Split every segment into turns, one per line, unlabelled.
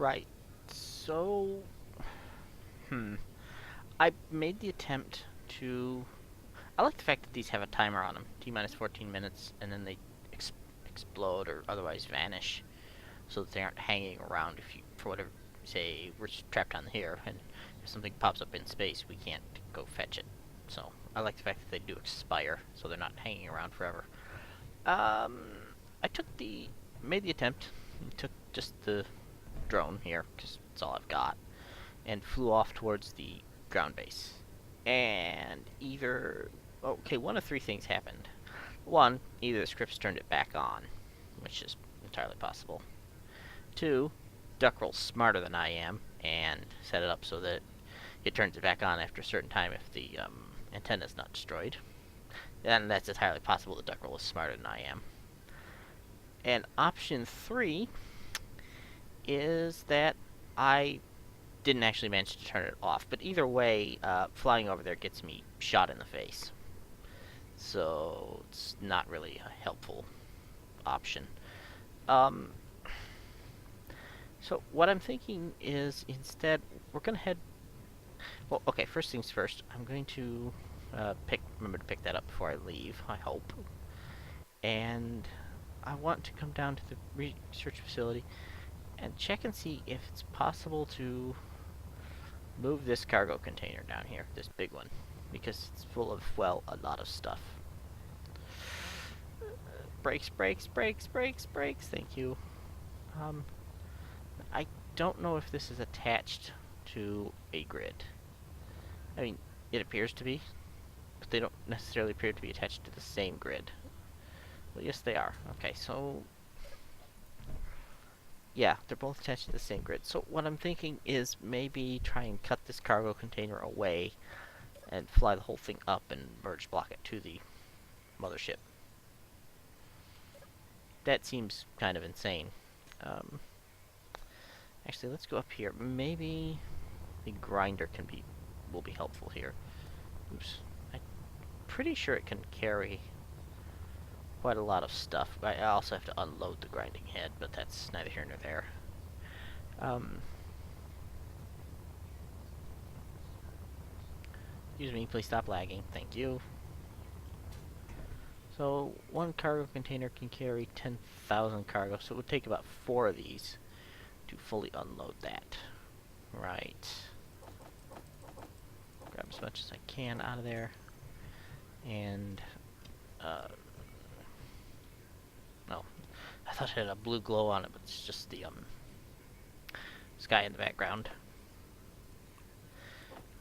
Right. So, I made the attempt to. I like the fact that these have a timer on them. T minus 14 minutes, and then they ex explode or otherwise vanish, so that they aren't hanging around. If you, for whatever, say we're trapped on here, and if something pops up in space, we can't go fetch it. So I like the fact that they do expire, so they're not hanging around forever. Um, I made the attempt, took just the drone here, because it's all I've got, and flew off towards the ground base. And okay, one of three things happened. One, either the scripts turned it back on, which is entirely possible. Two, Duckroll's smarter than I am, and set it up so that it turns it back on after a certain time if the antenna is not destroyed. And that's entirely possible that Duckroll is smarter than I am. And option three is that I didn't actually manage to turn it off. But either way, flying over there gets me shot in the face. So it's not really a helpful option. Um, so what I'm thinking is instead we're going to head... Well, okay, first things first. I'm going to remember to pick that up before I leave, I hope. And I want to come down to the research facility and check and see if it's possible to move this cargo container down here, this big one, because it's full of, well, a lot of stuff. Brakes, brakes, brakes, brakes, brakes, thank you. I don't know if this is attached to a grid. I mean, it appears to be, but they don't necessarily appear to be attached to the same grid. Well, yes, they are. Okay, so... yeah, they're both attached to the same grid. So what I'm thinking is maybe try and cut this cargo container away and fly the whole thing up and merge block it to the mothership. That seems kind of insane. Actually, let's go up here. Maybe the grinder will be helpful here. Oops. I'm pretty sure it can carry quite a lot of stuff. I also have to unload the grinding head, but that's neither here nor there. Excuse me, please stop lagging. Thank you. So, one cargo container can carry 10,000 cargo, so it would take about 4 of these to fully unload that. Right. Grab as much as I can out of there. And, no. I thought it had a blue glow on it, but it's just the, sky in the background.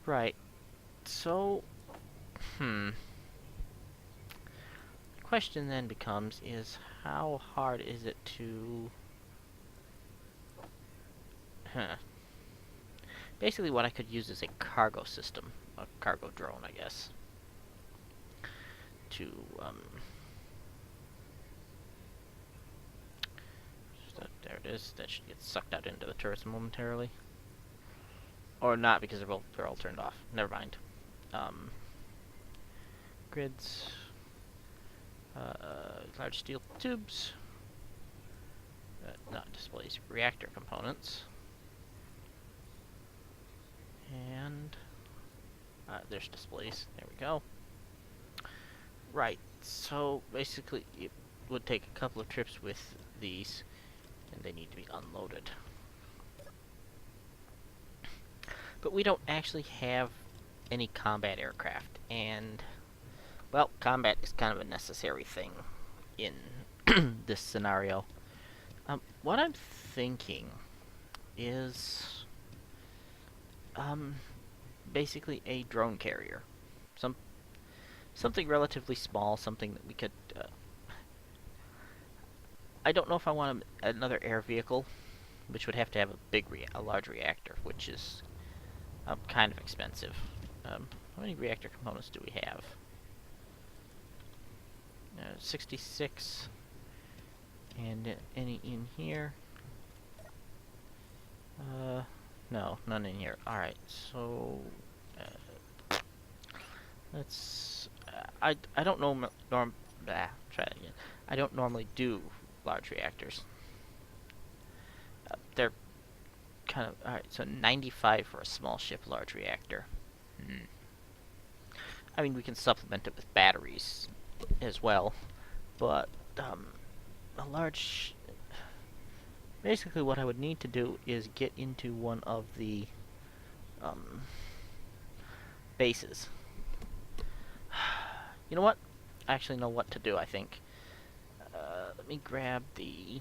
Right. So, the question then becomes is how hard is it to... Basically what I could use is a cargo system, a cargo drone, I guess, to, there it is. That should get sucked out into the turrets momentarily. Or not, because they're all turned off. Never mind. Grids. Large steel tubes. Not displays. Reactor components. And there's displays. There we go. Right. So basically, it would take a couple of trips with these, and they need to be unloaded. But we don't actually have any combat aircraft, and, well, combat is kind of a necessary thing in this scenario. What I'm thinking is, basically a drone carrier. Something relatively small, something that we could, I don't know if I want another air vehicle, which would have to have a large reactor, which is kind of expensive. How many reactor components do we have? 66. And any in here? No, none in here. Alright, so... let's... I don't know... try that again. I don't normally do large reactors. They're kind of... Alright, so 95 for a small ship, large reactor. Hmm. I mean, we can supplement it with batteries as well, but a large... Basically, what I would need to do is get into one of the um, bases. You know what? I actually know what to do, I think. Let me grab the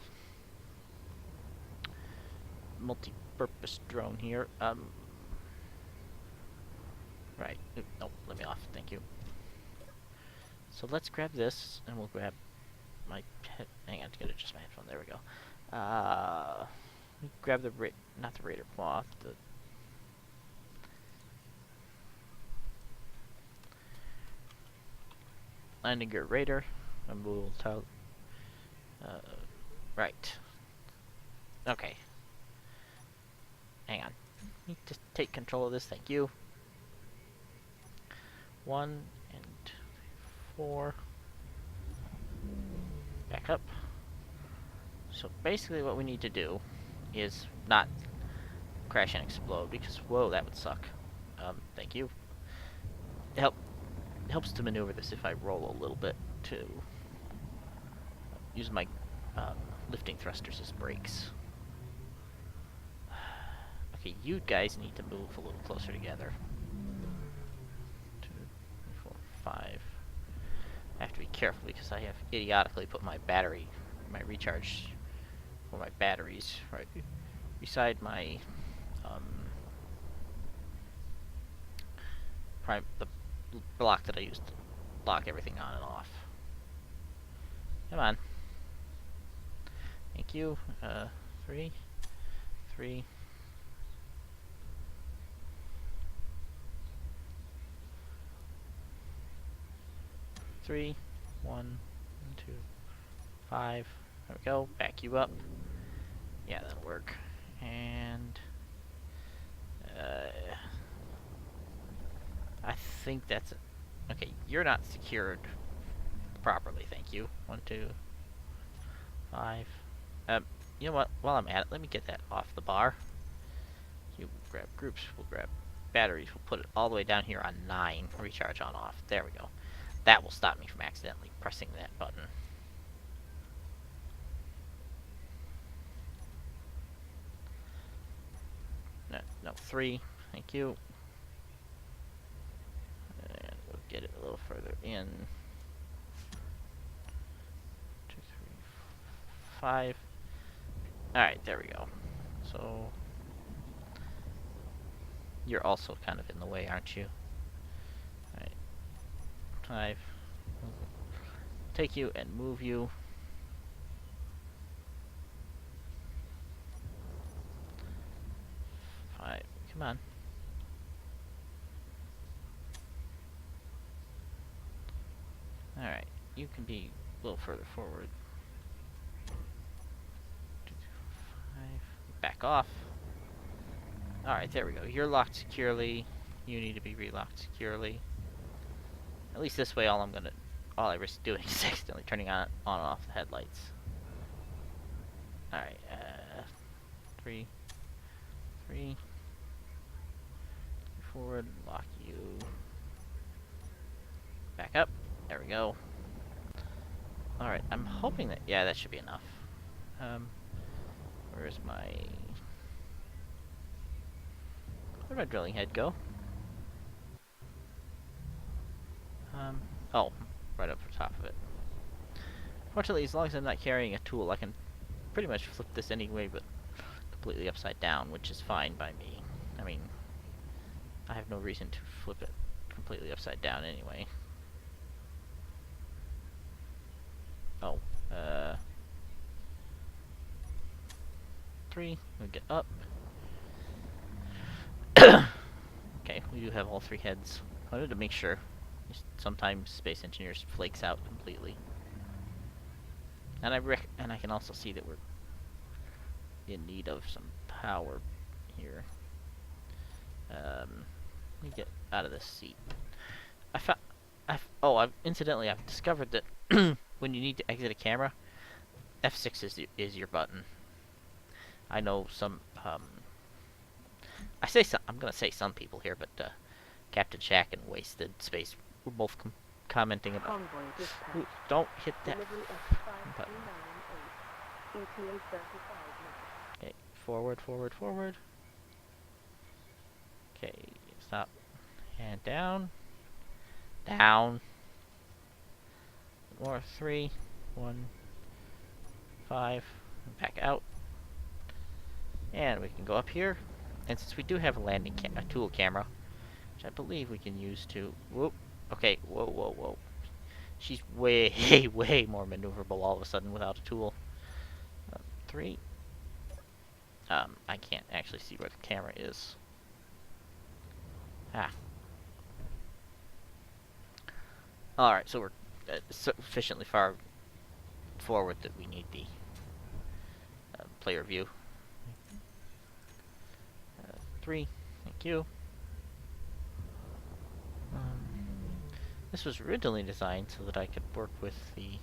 multi-purpose drone here. Right. Nope, let me off. Thank you. So let's grab this, and we'll grab my... Hang on, to get adjust my headphone. There we go. Grab the... Not the Raider cloth, the... landing gear Raider. And we'll tell... right. Okay. Hang on. Need to take control of this, thank you. 1 and 4. Back up. So basically what we need to do is not crash and explode, because, whoa, that would suck. Thank you. Helps to maneuver this if I roll a little bit to use my lifting thrusters as brakes. Okay, you guys need to move a little closer together. 2, 3, 4, 5. I have to be careful because I have idiotically put my recharge for my batteries right beside my the block that I used to lock everything on and off. Come on. Thank you. 3, 3. 3, 1, 2, 5. There we go. Back you up. Yeah, that'll work. And I think that's it. Okay, you're not secured properly. Thank you. 1, 2, 5. You know what? While I'm at it, let me get that off the bar. You grab groups. We'll grab batteries. We'll put it all the way down here on 9. Recharge on off. There we go. That will stop me from accidentally pressing that button. No, 3. Thank you. And we'll get it a little further in. 2, 3, 5. Alright, there we go. So... You're also kind of in the way, aren't you? Alright. 5. Take you and move you. 5. Come on. Alright. You can be a little further forward. 2, 5. Back off. Alright, there we go. You're locked securely. You need to be relocked securely. At least this way, all I risk doing is accidentally turning on and off the headlights. Alright, 3, 3. Forward, lock you. Back up. There we go. Alright, I'm hoping that... Yeah, that should be enough. Where's my... Where'd my drilling head go? Oh, right up the top of it. Fortunately, as long as I'm not carrying a tool, I can pretty much flip this anyway, but completely upside down, which is fine by me. I mean, I have no reason to flip it completely upside down anyway. Oh, 3, we get up. Okay, we do have all 3 heads. I wanted to make sure. Sometimes Space Engineers flakes out completely. And I can also see that we're in need of some power here. Let me get out of this seat. Incidentally, I've discovered that when you need to exit a camera, F6 is your button. I know some I'm gonna say some people here, but Captain Shack and Wasted Space were both commenting about.
Convoy dispatch.
Ooh, don't hit that
Delivery
button.
F5998. ETA 35 minutes.
Okay, forward, forward, forward. Okay, stop. And down. Down. More 3, 1, 5. Back out. And we can go up here. And since we do have a tool camera, which I believe we can use to... Whoop. Okay, whoa, whoa, whoa. She's way, way more maneuverable all of a sudden without a tool. 3. I can't actually see where the camera is. Ah. Alright, so we're sufficiently far forward that we need the player view. 3. Thank you. This was originally designed so that I could work with the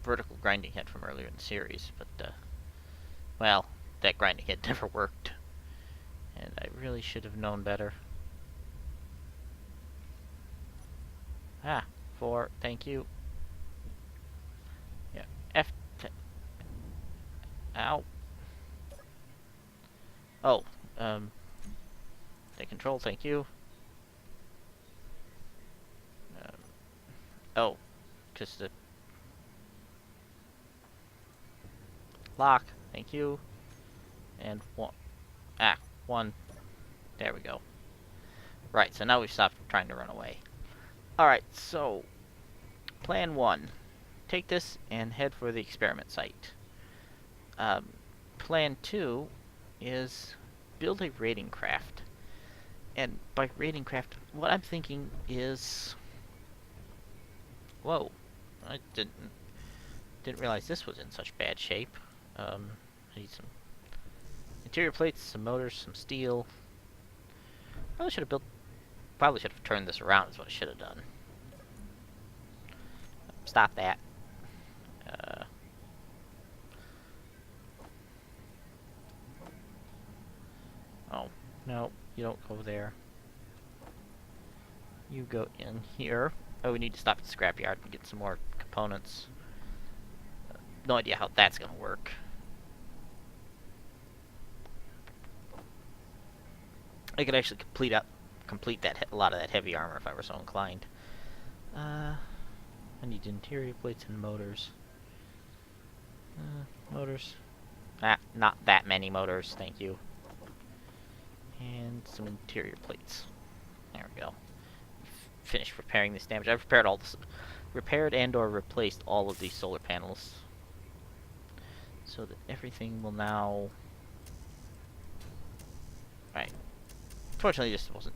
vertical grinding head from earlier in the series, but, well, that grinding head never worked. And I really should have known better. Ah, 4, thank you. Yeah, F10. Ow. Oh, take control, thank you. Oh, just the lock, thank you. And 1. Ah, 1. There we go. Right, so now we've stopped trying to run away. Alright, so plan 1. Take this and head for the experiment site. Plan 2 is build a raiding craft. And by raiding craft, what I'm thinking is... Whoa, I didn't realize this was in such bad shape. I need some interior plates, some motors, some steel. Probably should have turned this around is what I should have done. Stop that. Oh, no, you don't go there. You go in here. Oh, we need to stop at the scrapyard and get some more components. No idea how that's gonna work. I could actually complete a lot of that heavy armor if I were so inclined. I need interior plates and motors. Motors. Ah, not that many motors, thank you. And some interior plates. There we go. Finished repairing this damage. I've repaired and/or replaced all of these solar panels, so that everything will now. Right. Fortunately, this wasn't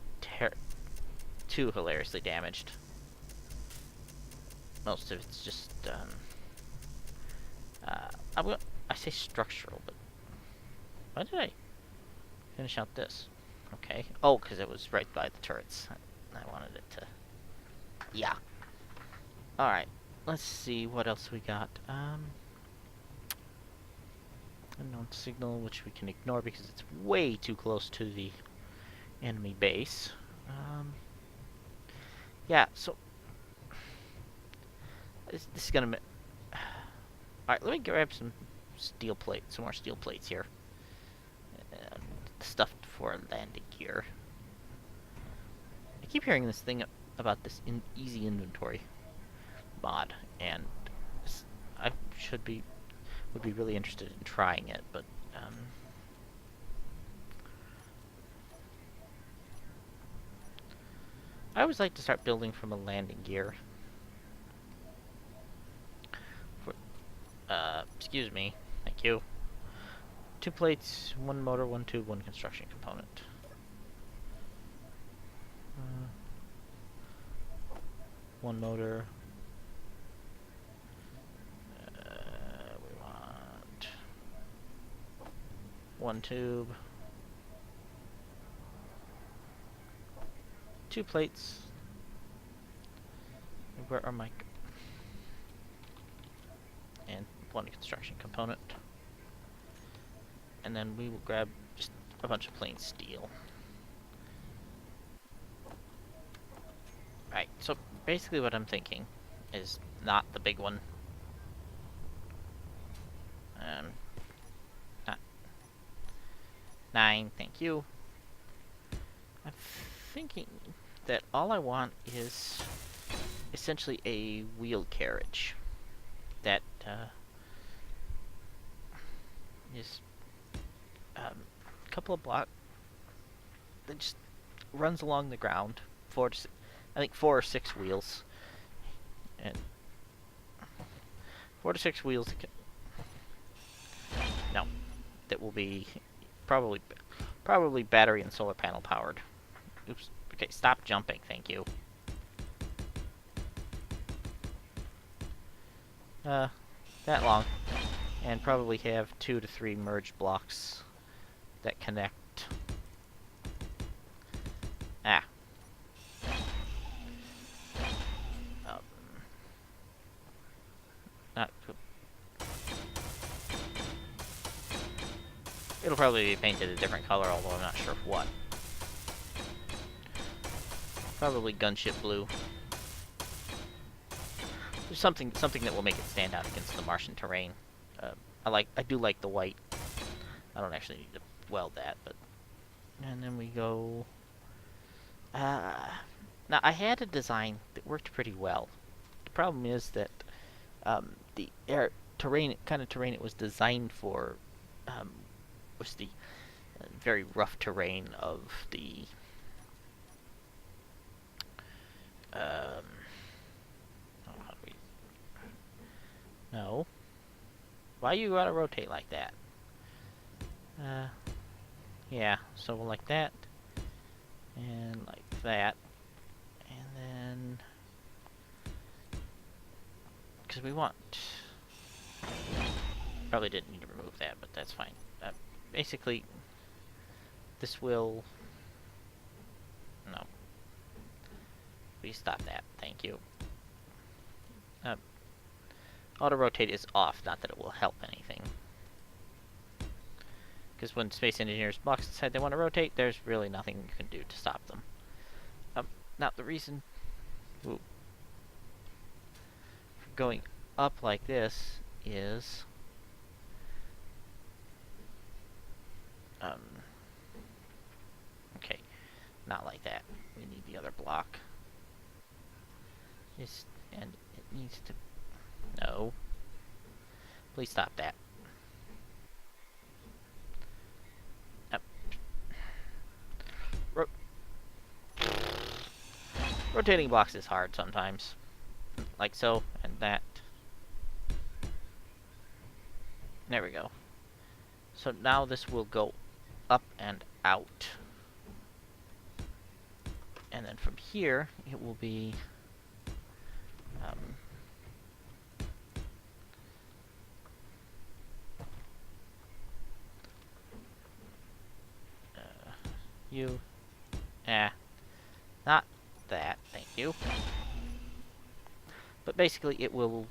too hilariously damaged. Most of it's just I say structural, but why did I finish out this? Okay. Oh, because it was right by the turrets. I wanted it to... Yeah. Alright. Let's see what else we got. Unknown signal, which we can ignore because it's way too close to the enemy base. Yeah, so... This is gonna... Alright, let me grab some more steel plates here. Stuff for landing gear. I keep hearing this thing about this easy inventory mod, and I would be really interested in trying it, but I always like to start building from a landing gear. Excuse me, thank you. 2 plates, 1 motor, 1 tube, 1 construction component. One motor. We want 1 tube. 2 plates. Where are my... And 1 construction component. and then we will grab just a bunch of plain steel. Right, so basically what I'm thinking is not the big one. Not 9, thank you. I'm thinking that all I want is essentially a wheeled carriage that is a couple of blocks that just runs along the ground. I think 4 or 6 wheels, and 4 to 6 wheels. No, that will be probably battery and solar panel powered. Oops. Okay, stop jumping. Thank you. That long, and probably have 2 to 3 merged blocks that connect. Ah. Um, not. It'll probably be painted a different color, although I'm not sure what. Probably gunship blue. There's something that will make it stand out against the Martian terrain. I do like the white. I don't actually need to weld that, but. And then we go. Now I had a design that worked pretty well. The problem is that the kind of terrain it was designed for was the very rough terrain of the how do we? No. Why you gotta rotate like that? Yeah. So like that, and like that, and then because we want. Probably didn't need to remove that, but that's fine. Basically, this will. No. Please stop that. Thank you. Auto rotate is off, not that it will help anything. Because when space engineers blocks decide they want to rotate, there's really nothing you can do to stop them. Now the reason for going up like this is okay, not like that. We need the other block. And it needs to. No. Please stop that. Rotating blocks is hard sometimes. Like so, and that. There we go. So now this will go up and out. And then from here, it will be... you... not that, thank you. But basically, it will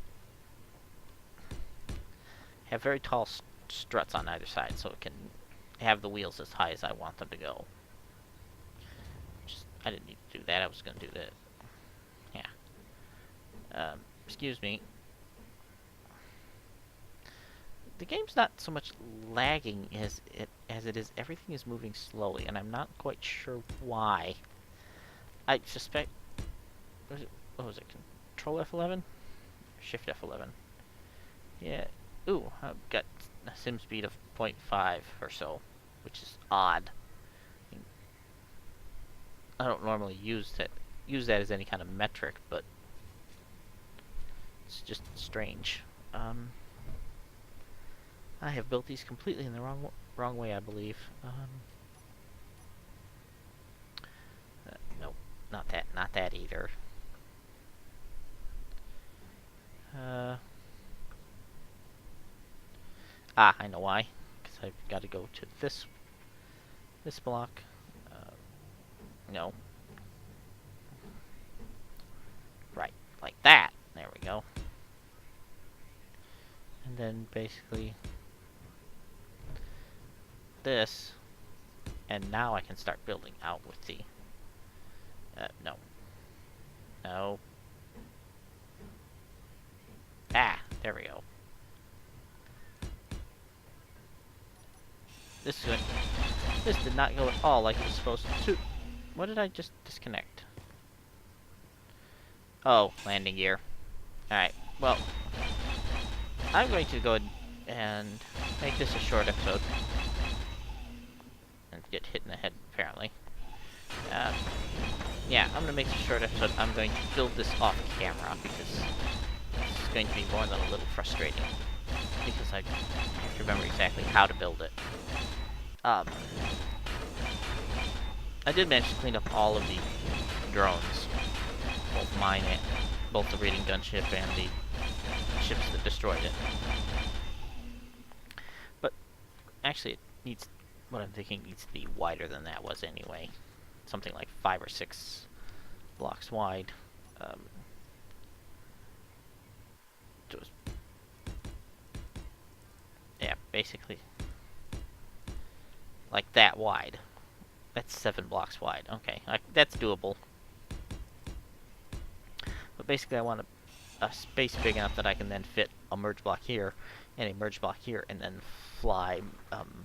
have very tall struts on either side, so it can have the wheels as high as I want them to go. I didn't need to do that, I was going to do that. Yeah. Excuse me. The game's not so much lagging as it is everything is moving slowly, and I'm not quite sure why. I suspect... What was it? Control F11? Shift F11. Yeah. Ooh, I've got a sim speed of 0.5 or so, which is odd. I don't normally use that as any kind of metric, but it's just strange. I have built these completely in the wrong way, I believe. Nope, not that either. I know why. Because I've got to go to this block. No. Right, like that. There we go. And then basically this, and now I can start building out with the... no. No. Ah, there we go. This is good. This did not go at all like it was supposed to. What did I just disconnect? Oh, landing gear. Alright, well, I'm going to go ahead and make this a short episode. And get hit in the head, apparently. Yeah, I'm going to make this a short episode. I'm going to build this off camera because it's going to be more than a little frustrating. Because I have to remember exactly how to build it. I did manage to clean up all of the drones. Both mine and both the raiding gunship and the ships that destroyed it. But actually it needs, what I'm thinking needs to be wider than that was anyway. Something like 5 or 6 blocks wide. Just, yeah, basically like that wide. That's 7 blocks wide. Okay, that's doable. But basically I want a space big enough that I can then fit a merge block here and a merge block here and then fly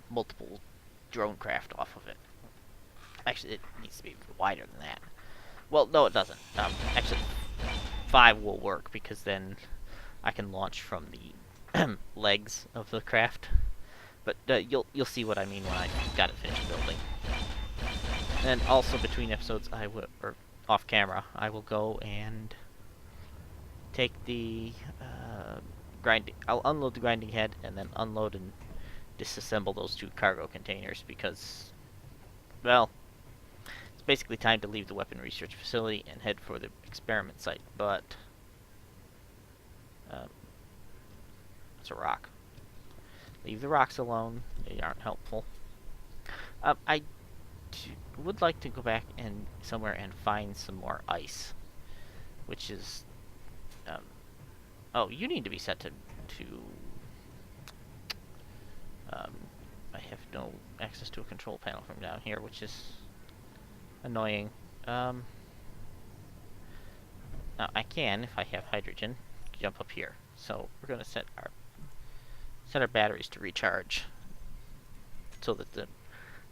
multiple drone craft off of it. Actually, it needs to be wider than that. Well, no, it doesn't. Actually, 5 will work because then I can launch from the legs of the craft. But you'll see what I mean when I got it finished building. And also between episodes, or off camera, I will go and take the grinding. I'll unload the grinding head and then unload and disassemble those 2 cargo containers because, well, it's basically time to leave the weapon research facility and head for the experiment site. But it's a rock. Leave the rocks alone; they aren't helpful. I would like to go back and somewhere and find some more ice, which is oh, you need to be set to I have no access to a control panel from down here, which is annoying. Now I can, if I have hydrogen, jump up here. So we're going to set our batteries to recharge so that the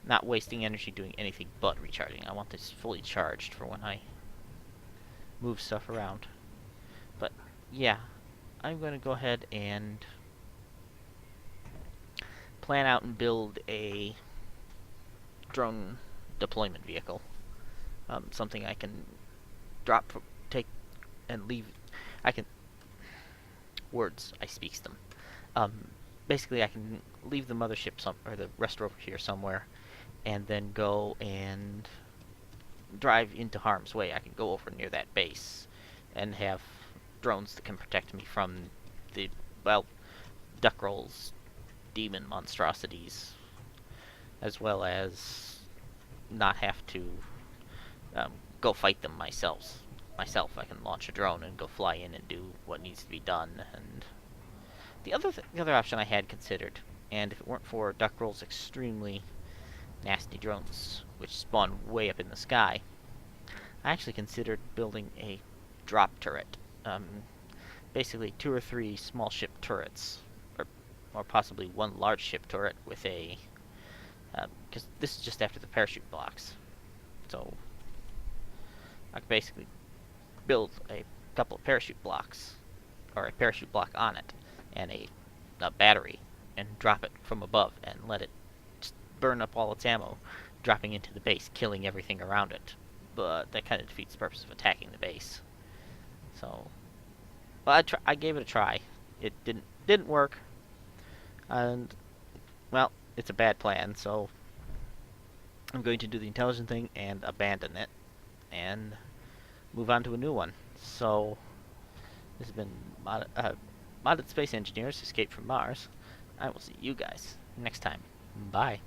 not wasting energy doing anything but recharging. I want this fully charged for when I move stuff around. But yeah, I'm going to go ahead and plan out and build a drone deployment vehicle. Something I can take, and leave. I can... Words, I speaks them. Basically, I can leave the mothership or the rest over here somewhere, and then go and drive into harm's way. I can go over near that base and have drones that can protect me from the, well, duck rolls, demon monstrosities, as well as not have to go fight them myself. I can launch a drone and go fly in and do what needs to be done. And the other option I had considered, and if it weren't for duck rolls' extremely nasty drones, which spawn way up in the sky, I actually considered building a drop turret. Basically 2 or 3 small ship turrets, or possibly 1 large ship turret with a... because this is just after the parachute blocks. So I could basically build a couple of parachute blocks, or a parachute block on it, and a battery, and drop it from above, and let it just burn up all its ammo, dropping into the base, killing everything around it. But that kind of defeats the purpose of attacking the base. So, well, I gave it a try. It didn't work, and well, it's a bad plan. So I'm going to do the intelligent thing and abandon it, and move on to a new one. So this has been Modded Space Engineers Escape from Mars. I will see you guys next time. Bye.